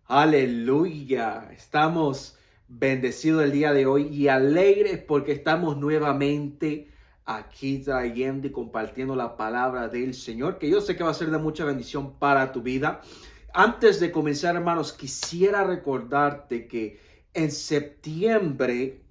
Aleluya. Estamos bendecidos el día de hoy y alegres porque estamos nuevamente aquí trayendo y compartiendo la palabra del Señor, que yo sé que va a ser de mucha bendición para tu vida. Antes de comenzar, hermanos, quisiera recordarte que en septiembre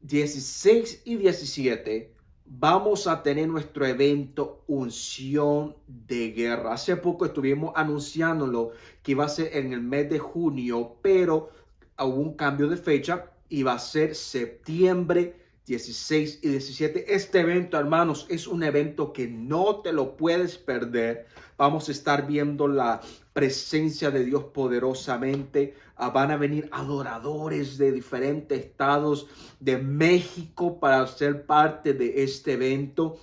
16 y 17 vamos a tener nuestro evento Unción de Guerra. Hace poco estuvimos anunciándolo que iba a ser en el mes de junio, pero hubo un cambio de fecha y va a ser septiembre 16 y 17. Este evento, hermanos, es un evento que no te lo puedes perder. Vamos a estar viendo la presencia de Dios poderosamente. Van a venir adoradores de diferentes estados de México para ser parte de este evento,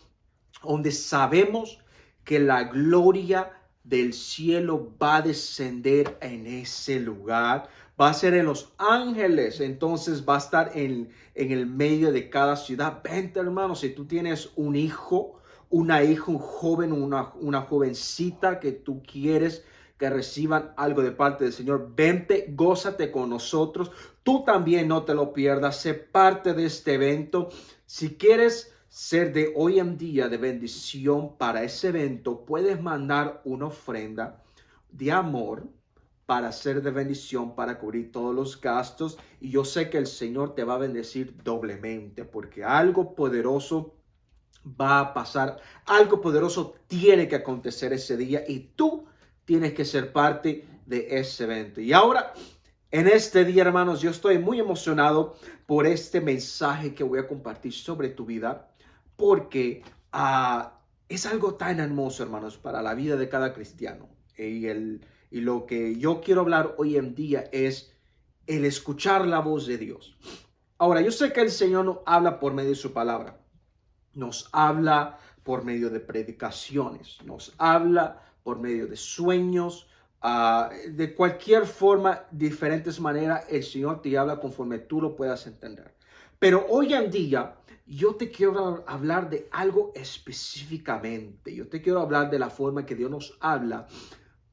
donde sabemos que la gloria del cielo va a descender en ese lugar. Va a ser en Los Ángeles, entonces va a estar en el medio de cada ciudad. Vente, hermano, si tú tienes un hijo, una hija, un joven, una jovencita que tú quieres que reciban algo de parte del Señor, vente, gózate con nosotros. Tú también no te lo pierdas, sé parte de este evento. Si quieres ser de hoy en día de bendición para ese evento, puedes mandar una ofrenda de amor para ser de bendición, para cubrir todos los gastos. Y yo sé que el Señor te va a bendecir doblemente, porque algo poderoso va a pasar, algo poderoso tiene que acontecer ese día y tú tienes que ser parte de ese evento. Y ahora, en este día, hermanos, yo estoy muy emocionado por este mensaje que voy a compartir sobre tu vida, porque es algo tan hermoso, hermanos, para la vida de cada cristiano. Y lo que yo quiero hablar hoy en día es el escuchar la voz de Dios. Ahora, yo sé que el Señor nos habla por medio de su palabra. Nos habla por medio de predicaciones, nos habla por medio de sueños, de cualquier forma, diferentes maneras, el Señor te habla conforme tú lo puedas entender. Pero hoy en día, yo te quiero hablar de algo específicamente. Yo te quiero hablar de la forma que Dios nos habla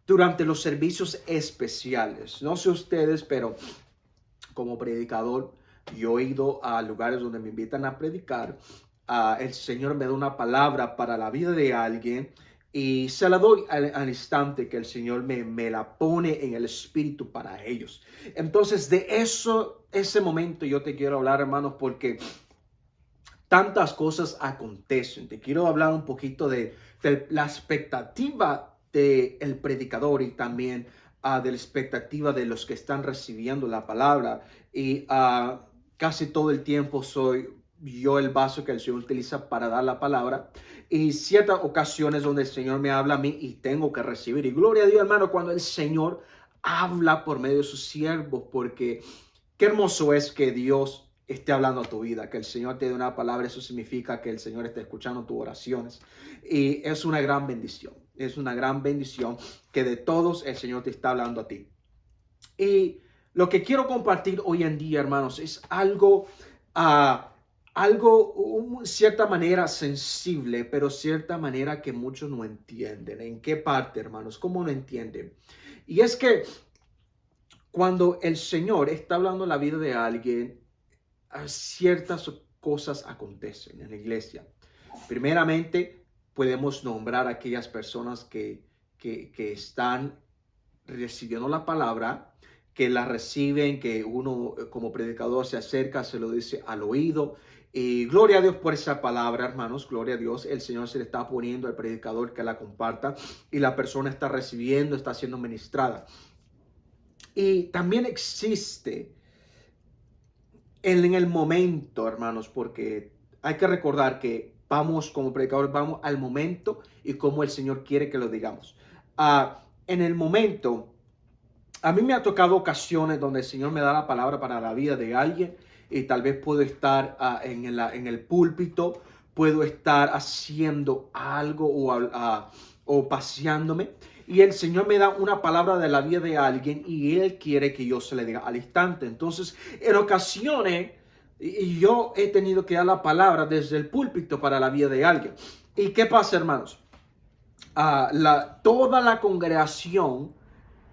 durante los servicios especiales. No sé ustedes, pero como predicador, yo he ido a lugares donde me invitan a predicar. El Señor me da una palabra para la vida de alguien y se la doy al instante que el Señor me la pone en el espíritu para ellos. Entonces, de eso, ese momento yo te quiero hablar, hermanos, porque tantas cosas acontecen. Te quiero hablar un poquito de la expectativa del predicador y también de la expectativa de los que están recibiendo la palabra. Y casi todo el tiempo soy yo el vaso que el Señor utiliza para dar la palabra. Y ciertas ocasiones donde el Señor me habla a mí y tengo que recibir. Y gloria a Dios, hermano, cuando el Señor habla por medio de sus siervos, porque qué hermoso es que Dios esté hablando a tu vida, que el Señor te dé una palabra. Eso significa que el Señor esté escuchando tus oraciones y es una gran bendición. Es una gran bendición que de todos el Señor te está hablando a ti. Y lo que quiero compartir hoy en día, hermanos, es cierta manera sensible, pero cierta manera que muchos no entienden. ¿En qué parte, hermanos? ¿Cómo no entienden? Y es que cuando el Señor está hablando en la vida de alguien, ciertas cosas acontecen en la iglesia. Primeramente, podemos nombrar a aquellas personas que están recibiendo la palabra, que la reciben, que uno como predicador se acerca, se lo dice al oído. Y gloria a Dios por esa palabra, hermanos, gloria a Dios. El Señor se le está poniendo al predicador que la comparta y la persona está recibiendo, está siendo ministrada. Y también existe en el momento, hermanos, porque hay que recordar que vamos como predicadores, vamos al momento y como el Señor quiere que lo digamos. En el momento, a mí me ha tocado ocasiones donde el Señor me da la palabra para la vida de alguien y tal vez puedo estar en el púlpito, puedo estar haciendo algo o paseándome y el Señor me da una palabra de la vida de alguien y Él quiere que yo se le diga al instante. Entonces, en ocasiones, yo he tenido que dar la palabra desde el púlpito para la vida de alguien. ¿Y qué pasa, hermanos? Toda la congregación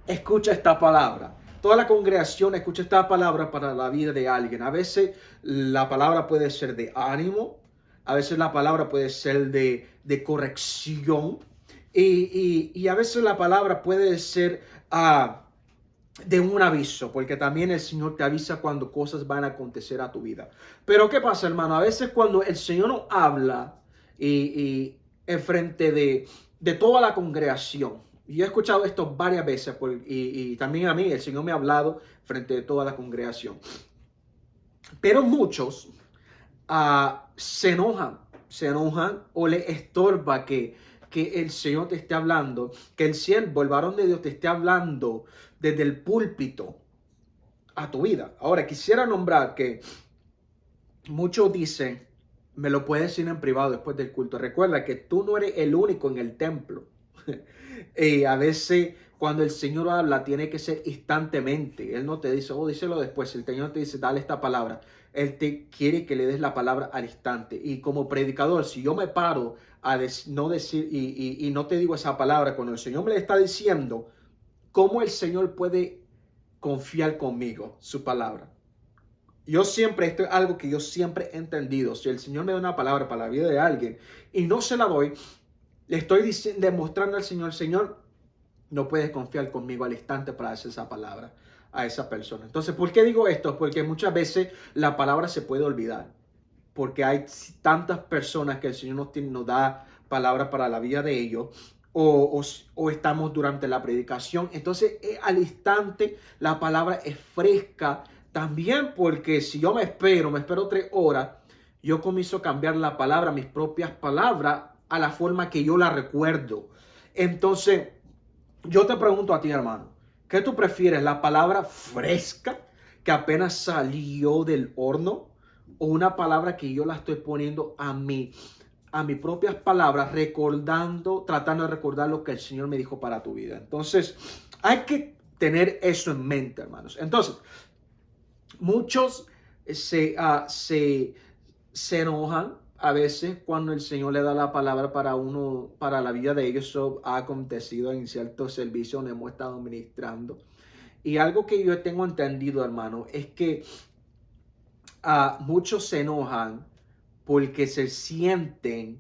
escucha esta palabra, toda la congregación escucha esta palabra para la vida de alguien. A veces la palabra puede ser de ánimo, a veces la palabra puede ser de corrección y a veces la palabra puede ser de un aviso, porque también el Señor te avisa cuando cosas van a acontecer a tu vida. Pero ¿qué pasa, hermano? A veces cuando el Señor nos habla y en frente de toda la congregación, y yo he escuchado esto varias veces y también a mí el Señor me ha hablado frente de toda la congregación. Pero muchos se enojan o le estorba que el Señor te esté hablando, que el siervo, el varón de Dios te esté hablando desde el púlpito a tu vida. Ahora, quisiera nombrar que muchos dicen, me lo puedes decir en privado después del culto. Recuerda que tú no eres el único en el templo. Y a veces cuando el Señor habla tiene que ser instantemente. Él no te dice, díselo después. El Señor te dice, dale esta palabra. Él te quiere que le des la palabra al instante. Y como predicador, si yo me paro a no decir y no te digo esa palabra cuando el Señor me le está diciendo, ¿cómo el Señor puede confiar conmigo su palabra? Esto es algo que yo siempre he entendido. Si el Señor me da una palabra para la vida de alguien y no se la doy, le estoy demostrando al Señor, no puedes confiar conmigo al instante para hacer esa palabra a esa persona. Entonces, ¿por qué digo esto? Porque muchas veces la palabra se puede olvidar. Porque hay tantas personas que el Señor nos da palabra para la vida de ellos. O estamos durante la predicación. Entonces, al instante, la palabra es fresca. También porque si yo me espero 3 horas, yo comienzo a cambiar la palabra, mis propias palabras, a la forma que yo la recuerdo. Entonces, yo te pregunto a ti, hermano, ¿qué tú prefieres? ¿La palabra fresca que apenas salió del horno? ¿O una palabra que yo la estoy poniendo a mis propias palabras, tratando de recordar lo que el Señor me dijo para tu vida? Entonces, hay que tener eso en mente, hermanos. Entonces, muchos se enojan a veces cuando el Señor le da la palabra para la vida de ellos. Eso ha acontecido en ciertos servicios donde hemos estado ministrando. Y algo que yo tengo entendido, hermano, es que muchos se enojan porque se sienten,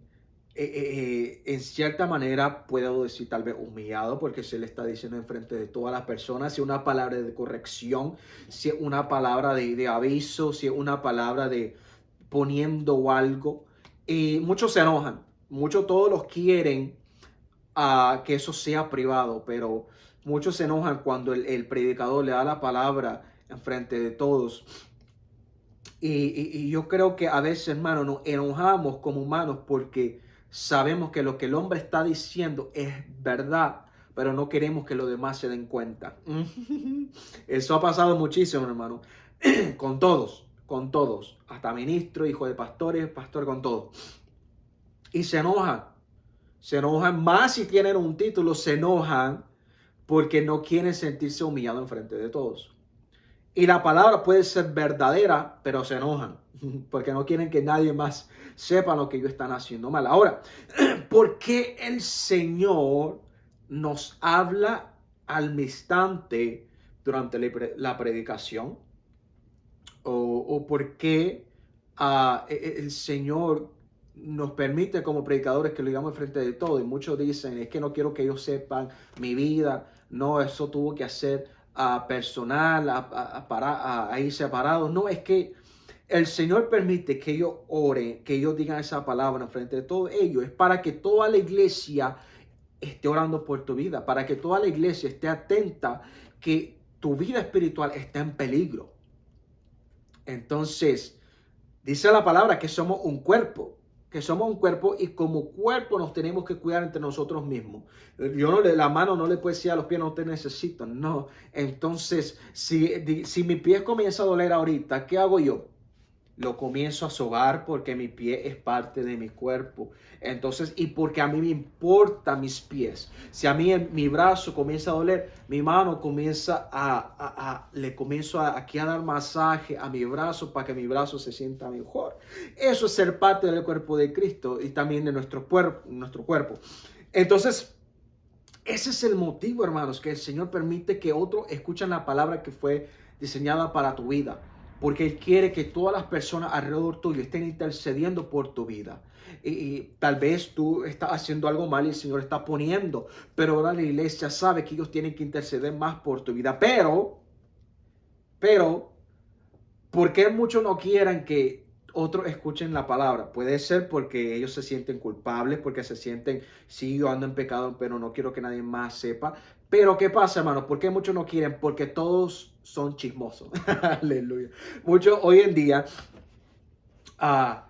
en cierta manera, puedo decir tal vez humillado, porque se le está diciendo enfrente de todas las personas, si es una palabra de corrección, si es una palabra de aviso, si es una palabra de poniendo algo. Y muchos se enojan, muchos todos los quieren que eso sea privado, pero muchos se enojan cuando el predicador le da la palabra enfrente de todos. Y yo creo que a veces, hermano, nos enojamos como humanos porque sabemos que lo que el hombre está diciendo es verdad, pero no queremos que los demás se den cuenta. Eso ha pasado muchísimo, hermano, con todos, hasta ministro, hijo de pastores, pastor, con todos. Y se enojan más si tienen un título, se enojan porque no quieren sentirse humillados enfrente de todos. Y la palabra puede ser verdadera, pero se enojan porque no quieren que nadie más sepa lo que ellos están haciendo mal. Ahora, ¿por qué el Señor nos habla al instante durante la predicación? ¿O por qué el Señor nos permite como predicadores que lo digamos frente de todo? Y muchos dicen, es que no quiero que ellos sepan mi vida. No, eso tuvo que hacer personal, ahí separado. No, es que el Señor permite que ellos oren, que ellos digan esa palabra frente de todos ellos. Es para que toda la iglesia esté orando por tu vida, para que toda la iglesia esté atenta que tu vida espiritual está en peligro. Entonces, dice la palabra que somos un cuerpo y como cuerpo nos tenemos que cuidar entre nosotros mismos. La mano no le puede decir a los pies, no te necesito, no. Entonces, si mi pie comienza a doler ahorita, ¿qué hago yo? Lo comienzo a sobar porque mi pie es parte de mi cuerpo. Entonces, y porque a mí me importan mis pies. Si a mí mi brazo comienza a doler, mi mano comienza le comienzo aquí a dar masaje a mi brazo para que mi brazo se sienta mejor. Eso es ser parte del cuerpo de Cristo y también de nuestro cuerpo. Entonces, Ese es el motivo, hermanos, que el Señor permite que otros escuchen la palabra que fue diseñada para tu vida. Porque Él quiere que todas las personas alrededor tuyo estén intercediendo por tu vida. Y tal vez tú estás haciendo algo mal y el Señor está poniendo. Pero ahora la iglesia sabe que ellos tienen que interceder más por tu vida. Pero, ¿por qué muchos no quieren que otros escuchen la palabra? Puede ser porque ellos se sienten culpables, porque se sienten, sí, yo ando en pecado, pero no quiero que nadie más sepa. Pero ¿qué pasa, hermano? ¿Por qué muchos no quieren? Porque todos son chismosos. Aleluya. Muchos hoy en día, ah,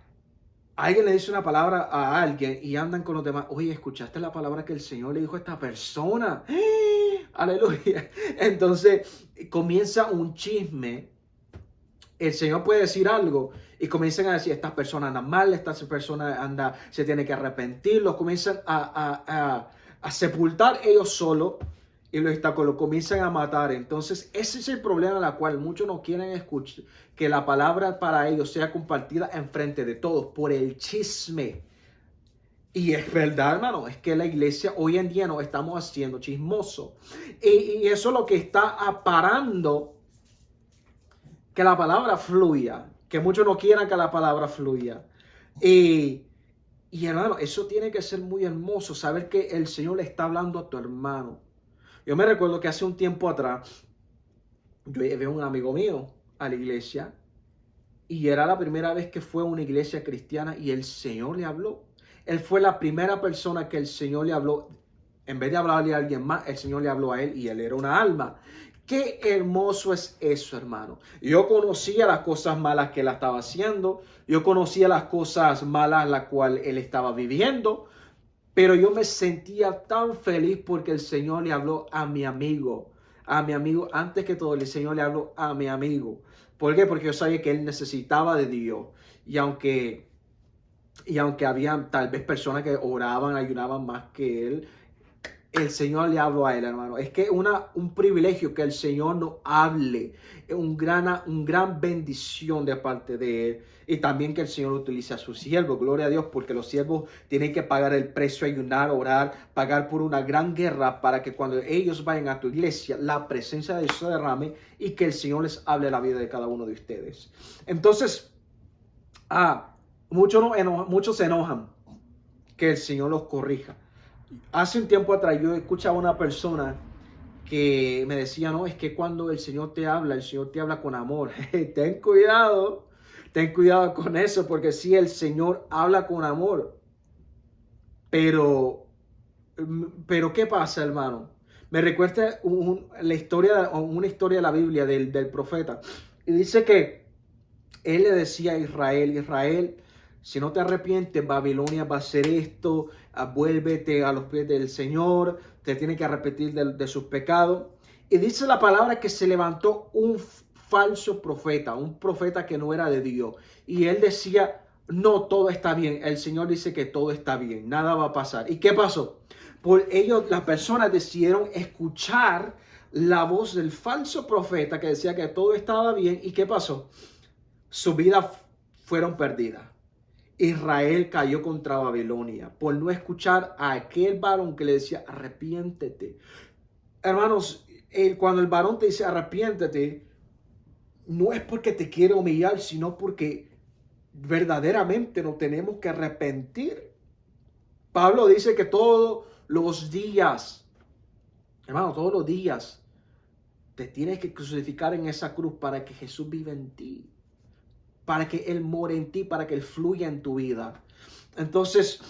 alguien le dice una palabra a alguien y andan con los demás. Oye, ¿escuchaste la palabra que el Señor le dijo a esta persona? Aleluya. Entonces comienza un chisme. El Señor puede decir algo y comienzan a decir, estas personas andan mal, esta persona se tiene que arrepentir, los comienzan a sepultar ellos solos y lo comienzan a matar. Entonces, ese es el problema en el cual muchos no quieren escuchar, que la palabra para ellos sea compartida enfrente de todos por el chisme. Y es verdad, hermano, es que la iglesia hoy en día nos estamos haciendo chismosos. Y eso es lo que está aparando que la palabra fluya, que muchos no quieran que la palabra fluya. Y hermano, eso tiene que ser muy hermoso, saber que el Señor le está hablando a tu hermano. Yo me recuerdo que hace un tiempo atrás, yo llevé a un amigo mío a la iglesia y era la primera vez que fue a una iglesia cristiana y el Señor le habló. Él fue la primera persona que el Señor le habló. En vez de hablarle a alguien más, el Señor le habló a él y él era una alma. Qué hermoso es eso, hermano. Yo conocía las cosas malas que él estaba haciendo. Yo conocía las cosas malas las cuales él estaba viviendo. Pero yo me sentía tan feliz porque el Señor le habló a mi amigo. A mi amigo, antes que todo, el Señor le habló a mi amigo. ¿Por qué? Porque yo sabía que él necesitaba de Dios. Y aunque había tal vez personas que oraban, ayunaban más que él, el Señor le habló a él, hermano. Es que un privilegio que el Señor nos hable. Es un gran bendición de parte de él. Y también que el Señor utilice a sus siervos. Gloria a Dios, porque los siervos tienen que pagar el precio, ayunar, orar, pagar por una gran guerra para que cuando ellos vayan a tu iglesia, la presencia de Dios se derrame y que el Señor les hable la vida de cada uno de ustedes. Entonces, muchos se enojan que el Señor los corrija. Hace un tiempo atrás yo escuchaba a una persona que me decía, no, es que cuando el Señor te habla con amor. Ten cuidado con eso, porque sí, el Señor habla con amor. Pero ¿qué pasa, hermano? Me recuerda una historia de la Biblia del profeta. Y dice que él le decía a Israel, si no te arrepientes, Babilonia va a hacer esto, vuélvete a los pies del Señor, te tiene que arrepentir de sus pecados. Y dice la palabra que se levantó un falso profeta, un profeta que no era de Dios. Y él decía, no, todo está bien. El Señor dice que todo está bien, nada va a pasar. ¿Y qué pasó? Por ello, las personas decidieron escuchar la voz del falso profeta que decía que todo estaba bien. ¿Y qué pasó? Sus vidas fueron perdidas. Israel cayó contra Babilonia por no escuchar a aquel varón que le decía, arrepiéntete. Hermanos, cuando el varón te dice, arrepiéntete, no es porque te quiere humillar, sino porque verdaderamente nos tenemos que arrepentir. Pablo dice que todos los días, hermano, todos los días, te tienes que crucificar en esa cruz para que Jesús viva en ti. Para que Él more en ti, para que Él fluya en tu vida. Entonces,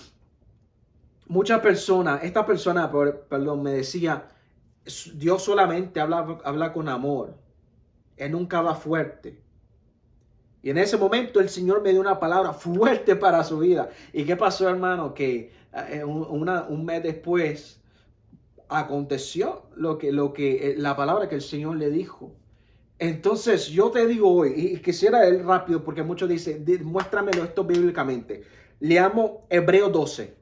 esta persona, me decía, Dios solamente habla con amor. Él nunca habla fuerte. Y en ese momento el Señor me dio una palabra fuerte para su vida. ¿Y qué pasó, hermano? Que un mes después aconteció la palabra que el Señor le dijo. Entonces yo te digo hoy, y quisiera ir rápido porque muchos dicen, muéstramelo esto bíblicamente. Leamos Hebreos 12,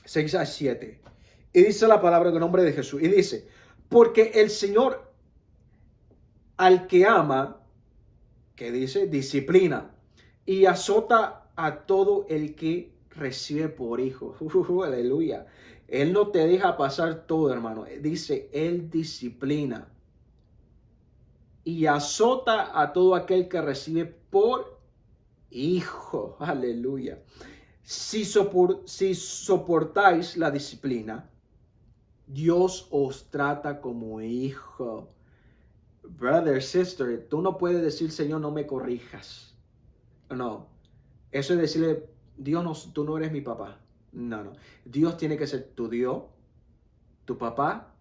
6 a 7. Y dice la palabra en el nombre de Jesús. Y dice, porque el Señor al que ama, que dice, disciplina y azota a todo el que recibe por hijo. Aleluya. Él no te deja pasar todo, hermano. Dice, Él disciplina y azota a todo aquel que recibe por hijo. Aleluya. Si soportáis la disciplina, Dios os trata como hijo. Brother, sister, tú no puedes decir, Señor, no me corrijas. No. Eso es decirle, Dios, no, tú no eres mi papá. No. Dios tiene que ser tu Dios, tu papá,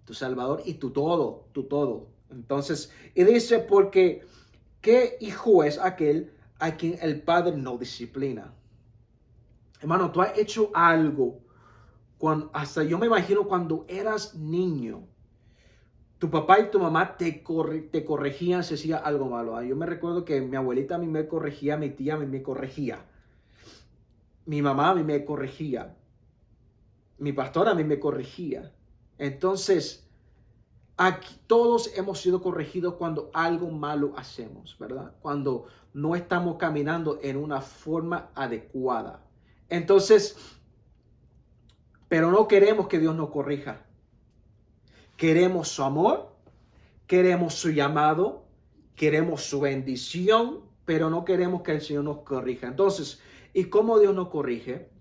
tu Salvador y tu todo, tu todo. Entonces, y dice, porque ¿qué hijo es aquel a quien el Padre no disciplina? Hermano, tú has hecho algo, hasta yo me imagino cuando eras niño, tu papá y tu mamá te corregían si hacía algo malo. Yo me recuerdo que mi abuelita a mí me corregía, mi tía a mí me corregía, mi mamá a mí me corregía, mi pastor a mí me corregía. Entonces, aquí todos hemos sido corregidos cuando algo malo hacemos, ¿verdad? Cuando no estamos caminando en una forma adecuada. Entonces, pero no queremos que Dios nos corrija. Queremos su amor, queremos su llamado, queremos su bendición, pero no queremos que el Señor nos corrija. Entonces, ¿y cómo Dios nos corrige?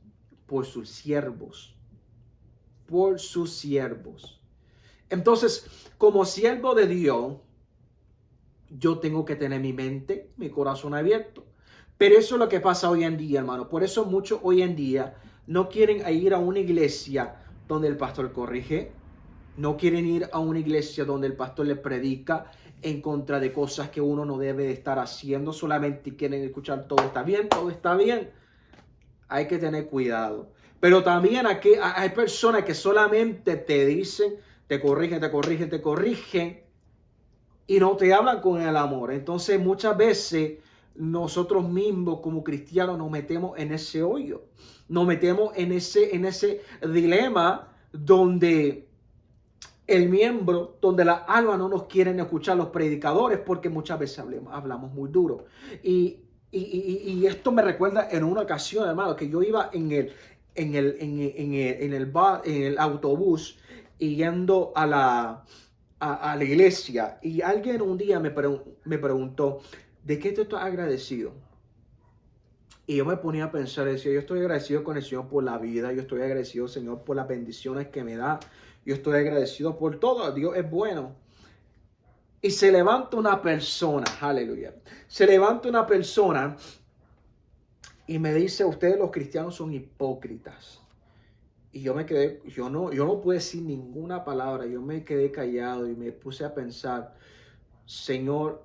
Por sus siervos. Por sus siervos. Entonces, como siervo de Dios, yo tengo que tener mi mente, mi corazón abierto. Pero eso es lo que pasa hoy en día, hermano. Por eso muchos hoy en día no quieren ir a una iglesia donde el pastor corrige. No quieren ir a una iglesia donde el pastor les predica en contra de cosas que uno no debe de estar haciendo. Solamente quieren escuchar todo está bien, todo está bien. Hay que tener cuidado. Pero también aquí hay personas que solamente te dicen, te corrigen y no te hablan con el amor. Entonces muchas veces nosotros mismos como cristianos nos metemos en ese hoyo. Nos metemos en ese dilema donde el miembro, donde las almas no nos quieren escuchar los predicadores porque muchas veces hablamos muy duro. Y esto me recuerda en una ocasión, hermano, que yo iba en el autobús y yendo a la iglesia, y alguien un día me preguntó, ¿de qué te estás agradecido? Y yo me ponía a pensar, decía, yo estoy agradecido con el Señor por la vida, yo estoy agradecido, Señor, por las bendiciones que me da, yo estoy agradecido por todo, Dios es bueno. Y se levanta una persona, aleluya, se levanta una persona y me dice, ustedes los cristianos son hipócritas. Y yo me quedé, yo no pude decir ninguna palabra, yo me quedé callado y me puse a pensar, Señor,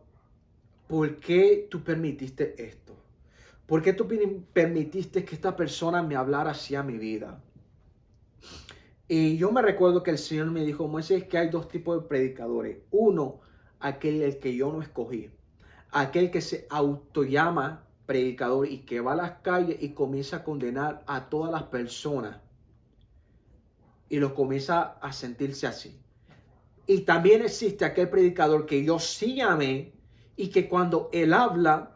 ¿por qué tú permitiste esto? ¿Por qué tú permitiste que esta persona me hablara hacia mi vida? Y yo me recuerdo que el Señor me dijo, Moisés, que hay dos tipos de predicadores. Uno, aquel el que yo no escogí. Aquel que se autollama predicador y que va a las calles y comienza a condenar a todas las personas. Y los comienza a sentirse así. Y también existe aquel predicador que yo sí llamé y que cuando él habla,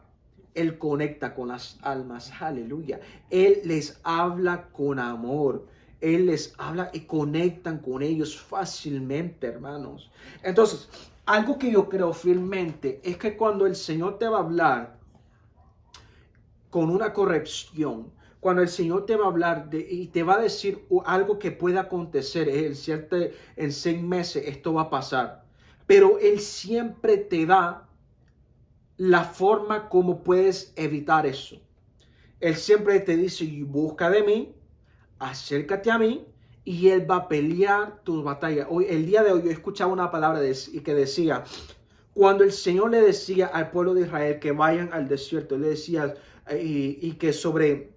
él conecta con las almas. Aleluya. Él les habla con amor. Él les habla y conectan con ellos fácilmente, hermanos. Entonces, algo que yo creo fielmente es que cuando el Señor te va a hablar con una corrección, cuando el Señor te va a hablar y te va a decir algo que pueda acontecer, en 6 meses esto va a pasar, pero Él siempre te da la forma como puedes evitar eso. Él siempre te dice, busca de mí, acércate a mí y Él va a pelear tus batallas. Hoy, el día de hoy yo escuchaba una palabra que decía, cuando el Señor le decía al pueblo de Israel que vayan al desierto, le decía y que sobre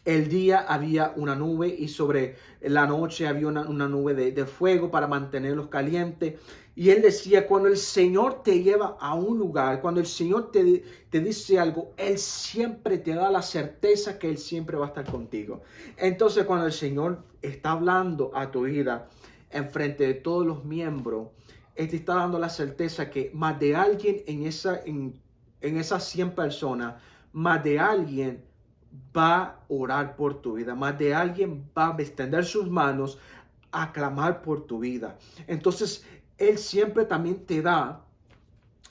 el día había una nube y sobre la noche había una nube de fuego para mantenerlos calientes. Y él decía, cuando el Señor te lleva a un lugar, cuando el Señor te dice algo, Él siempre te da la certeza que Él siempre va a estar contigo. Entonces, cuando el Señor está hablando a tu vida en frente de todos los miembros, Él te está dando la certeza que más de alguien en esas 100 personas, más de alguien va a orar por tu vida, más de alguien va a extender sus manos a clamar por tu vida. Entonces, Él siempre también te da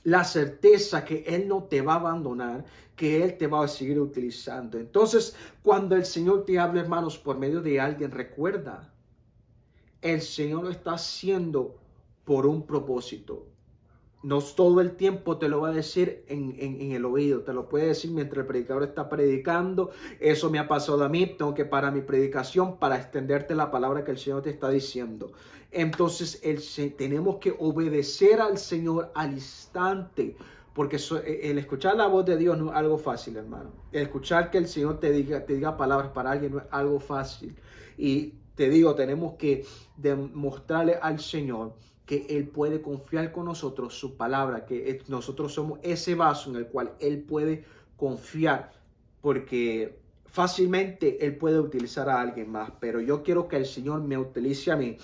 la certeza que Él no te va a abandonar, que Él te va a seguir utilizando. Entonces, cuando el Señor te habla, hermanos, por medio de alguien, recuerda, el Señor lo está haciendo por un propósito. No todo el tiempo te lo va a decir en el oído, te lo puede decir mientras el predicador está predicando. Eso me ha pasado a mí, tengo que parar mi predicación para extenderte la palabra que el Señor te está diciendo. Entonces tenemos que obedecer al Señor al instante, porque el escuchar la voz de Dios no es algo fácil, hermano. El escuchar que el Señor te diga palabras para alguien no es algo fácil. Y te digo, tenemos que demostrarle al Señor que Él puede confiar con nosotros su palabra, que nosotros somos ese vaso en el cual Él puede confiar, porque fácilmente Él puede utilizar a alguien más, pero yo quiero que el Señor me utilice a mí.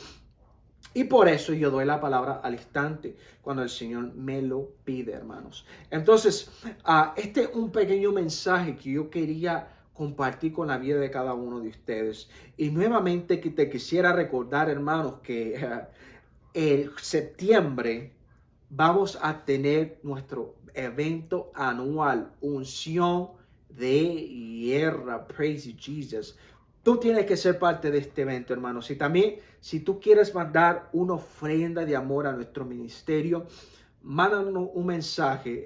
Y por eso yo doy la palabra al instante, cuando el Señor me lo pide, hermanos. Entonces, este es un pequeño mensaje que yo quería compartir con la vida de cada uno de ustedes. Y nuevamente que te quisiera recordar, hermanos, que el septiembre vamos a tener nuestro evento anual, unción de guerra. Praise Jesus. Tú tienes que ser parte de este evento, hermanos. Y también, si tú quieres mandar una ofrenda de amor a nuestro ministerio, mándanos un mensaje.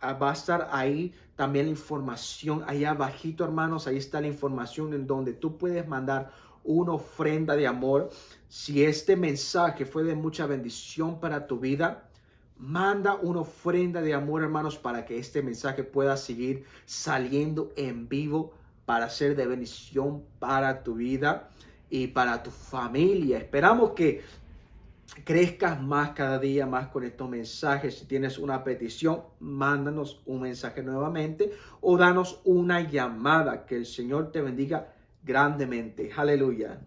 Va a estar ahí también la información, ahí abajito, hermanos. Ahí está la información en donde tú puedes mandar una ofrenda de amor. Si este mensaje fue de mucha bendición para tu vida, manda una ofrenda de amor, hermanos, para que este mensaje pueda seguir saliendo en vivo, para ser de bendición para tu vida y para tu familia. Esperamos que crezcas más cada día más con estos mensajes. Si tienes una petición, mándanos un mensaje nuevamente o danos una llamada. Que el Señor te bendiga grandemente. Aleluya.